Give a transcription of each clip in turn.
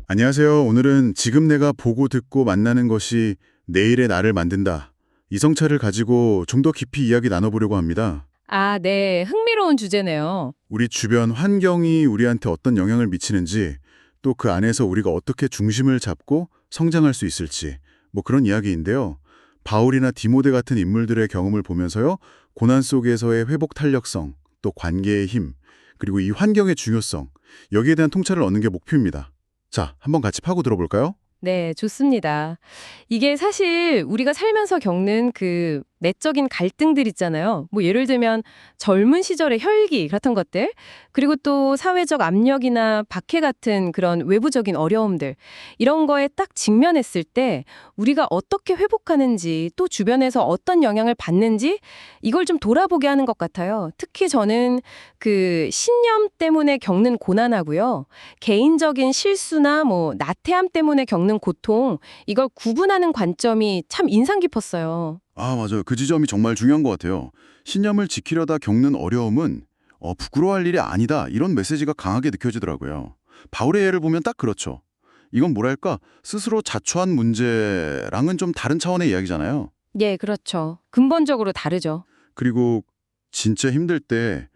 안녕하세요. 오늘은 지금 내가 보고 듣고 만나는 것이 내일의 나를 만든다. 이 성찰을 가지고 좀 더 깊이 이야기 나눠보려고 합니다. 아, 네. 흥미로운 주제네요. 우리 주변 환경이 우리한테 어떤 영향을 미치는지, 또 그 안에서 우리가 어떻게 중심을 잡고 성장할 수 있을지, 뭐 그런 이야기인데요. 바울이나 디모데 같은 인물들의 경험을 보면서요, 고난 속에서의 회복 탄력성, 또 관계의 힘, 그리고 이 환경의 중요성, 여기에 대한 통찰을 얻는 게 목표입니다. 자, 한번 같이 파고 들어볼까요? 네, 좋습니다. 이게 사실 우리가 살면서 겪는 그 내적인 갈등들 있잖아요. 뭐 예를 들면 젊은 시절의 혈기 같은 것들, 그리고 또 사회적 압력이나 박해 같은 그런 외부적인 어려움들, 이런 거에 딱 직면했을 때 우리가 어떻게 회복하는지, 또 주변에서 어떤 영향을 받는지 이걸 좀 돌아보게 하는 것 같아요. 특히 저는 그 신념 때문에 겪는 고난하고요, 개인적인 실수나 뭐 나태함 때문에 겪는 고통, 이걸 구분하는 관점이 참 인상 깊었어요. 아, 맞아요. 그 지점이 정말 중요한 것 같아요. 신념을 지키려다 겪는 어려움은 부끄러워할 일이 아니다. 이런 메시지가 강하게 느껴지더라고요. 바울의 예를 보면 딱 그렇죠. 이건 뭐랄까, 스스로 자초한 문제랑은 좀 다른 차원의 이야기잖아요. 예, 그렇죠. 근본적으로 다르죠. 그리고 진짜 힘들 때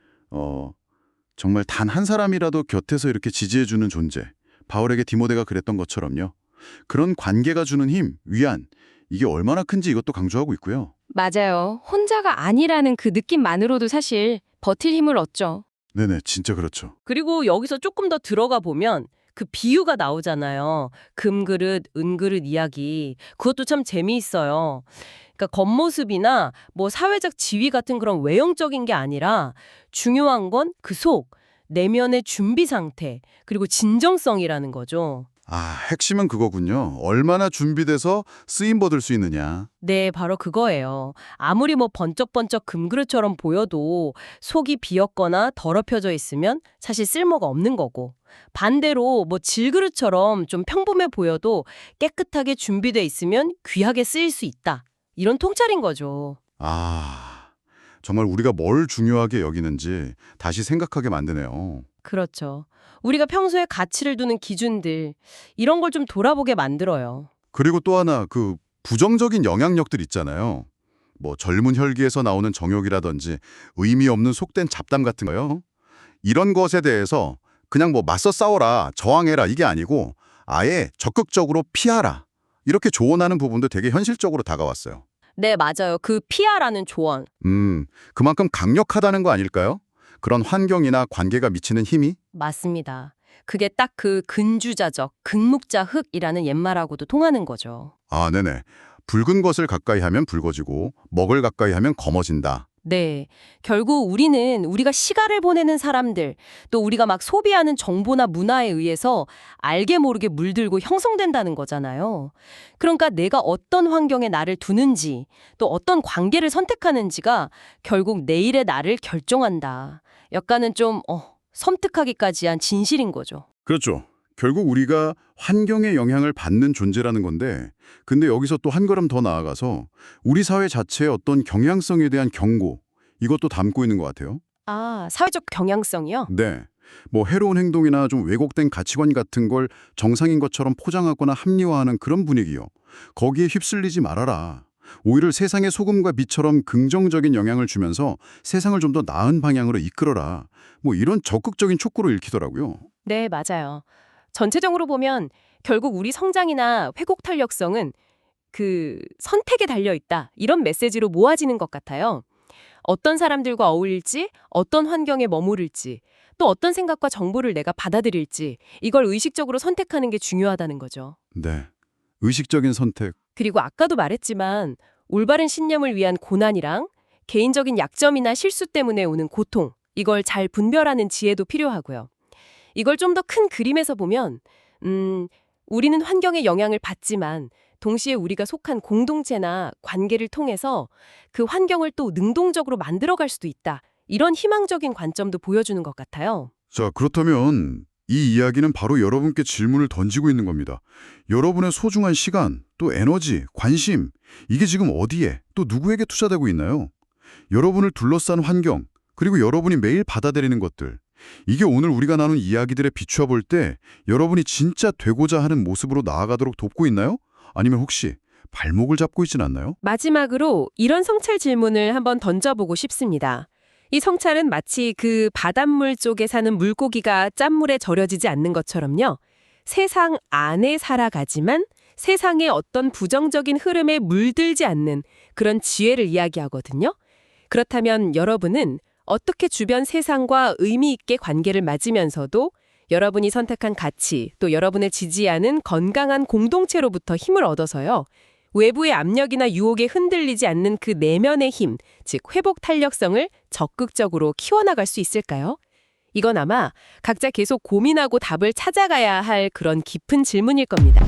정말 단 한 사람이라도 곁에서 이렇게 지지해주는 존재. 바울에게 디모데가 그랬던 것처럼요. 그런 관계가 주는 힘, 위안, 이게 얼마나 큰지 이것도 강조하고 있고요. 맞아요. 혼자가 아니라는 그 느낌만으로도 사실 버틸 힘을 얻죠. 네네, 진짜 그렇죠. 그리고 여기서 조금 더 들어가 보면 그 비유가 나오잖아요. 금그릇, 은그릇 이야기. 그것도 참 재미있어요. 그러니까 겉모습이나 뭐 사회적 지위 같은 그런 외형적인 게 아니라 중요한 건 그 속, 내면의 준비 상태, 그리고 진정성이라는 거죠. 아, 핵심은 그거군요. 얼마나 준비돼서 쓰임받을 수 있느냐. 네, 바로 그거예요. 아무리 뭐 번쩍번쩍 금그릇처럼 보여도 속이 비었거나 더럽혀져 있으면 사실 쓸모가 없는 거고, 반대로 뭐 질그릇처럼 좀 평범해 보여도 깨끗하게 준비돼 있으면 귀하게 쓰일 수 있다. 이런 통찰인 거죠. 아, 정말 우리가 뭘 중요하게 여기는지 다시 생각하게 만드네요. 그렇죠. 우리가 평소에 가치를 두는 기준들, 이런 걸 좀 돌아보게 만들어요. 그리고 또 하나, 그 부정적인 영향력들 있잖아요. 뭐 젊은 혈기에서 나오는 정욕이라든지 의미 없는 속된 잡담 같은 거요. 이런 것에 대해서 그냥 뭐 맞서 싸워라, 저항해라 이게 아니고 아예 적극적으로 피하라. 이렇게 조언하는 부분도 되게 현실적으로 다가왔어요. 네, 맞아요. 그 피하라는 조언. 그만큼 강력하다는 거 아닐까요? 그런 환경이나 관계가 미치는 힘이? 맞습니다. 그게 딱 그 근주자적, 극묵자흑이라는 옛말하고도 통하는 거죠. 아, 네네. 붉은 것을 가까이 하면 붉어지고 먹을 가까이 하면 검어진다. 네. 결국 우리는 우리가 시간을 보내는 사람들, 또 우리가 막 소비하는 정보나 문화에 의해서 알게 모르게 물들고 형성된다는 거잖아요. 그러니까 내가 어떤 환경에 나를 두는지, 또 어떤 관계를 선택하는지가 결국 내일의 나를 결정한다. 약간은 좀 섬뜩하기까지 한 진실인 거죠. 그렇죠. 결국 우리가 환경의 영향을 받는 존재라는 건데, 근데 여기서 또 한 걸음 더 나아가서 우리 사회 자체의 어떤 경향성에 대한 경고, 이것도 담고 있는 것 같아요. 아, 사회적 경향성이요? 네. 뭐 해로운 행동이나 좀 왜곡된 가치관 같은 걸 정상인 것처럼 포장하거나 합리화하는 그런 분위기요. 거기에 휩쓸리지 말아라. 오히려 세상의 소금과 빛처럼 긍정적인 영향을 주면서 세상을 좀 더 나은 방향으로 이끌어라. 뭐 이런 적극적인 촉구로 읽히더라고요. 네, 맞아요. 전체적으로 보면 결국 우리 성장이나 회복 탄력성은 그 선택에 달려 있다. 이런 메시지로 모아지는 것 같아요. 어떤 사람들과 어울릴지, 어떤 환경에 머무를지, 또 어떤 생각과 정보를 내가 받아들일지, 이걸 의식적으로 선택하는 게 중요하다는 거죠. 네. 의식적인 선택. 그리고 아까도 말했지만 올바른 신념을 위한 고난이랑 개인적인 약점이나 실수 때문에 오는 고통, 이걸 잘 분별하는 지혜도 필요하고요. 이걸 좀 더 큰 그림에서 보면 우리는 환경의 영향을 받지만 동시에 우리가 속한 공동체나 관계를 통해서 그 환경을 또 능동적으로 만들어갈 수도 있다. 이런 희망적인 관점도 보여주는 것 같아요. 자, 그렇다면 이 이야기는 바로 여러분께 질문을 던지고 있는 겁니다. 여러분의 소중한 시간, 또 에너지, 관심, 이게 지금 어디에, 또 누구에게 투자되고 있나요? 여러분을 둘러싼 환경, 그리고 여러분이 매일 받아들이는 것들. 이게 오늘 우리가 나눈 이야기들에 비추어 볼 때 여러분이 진짜 되고자 하는 모습으로 나아가도록 돕고 있나요? 아니면 혹시 발목을 잡고 있진 않나요? 마지막으로 이런 성찰 질문을 한번 던져보고 싶습니다. 이 성찰은 마치 그 바닷물 쪽에 사는 물고기가 짠물에 절여지지 않는 것처럼요. 세상 안에 살아가지만 세상의 어떤 부정적인 흐름에 물들지 않는 그런 지혜를 이야기하거든요. 그렇다면 여러분은 어떻게 주변 세상과 의미 있게 관계를 맺으면서도 여러분이 선택한 가치, 또 여러분을 지지하는 건강한 공동체로부터 힘을 얻어서요. 외부의 압력이나 유혹에 흔들리지 않는 그 내면의 힘, 즉 회복 탄력성을 적극적으로 키워나갈 수 있을까요? 이건 아마 각자 계속 고민하고 답을 찾아가야 할 그런 깊은 질문일 겁니다.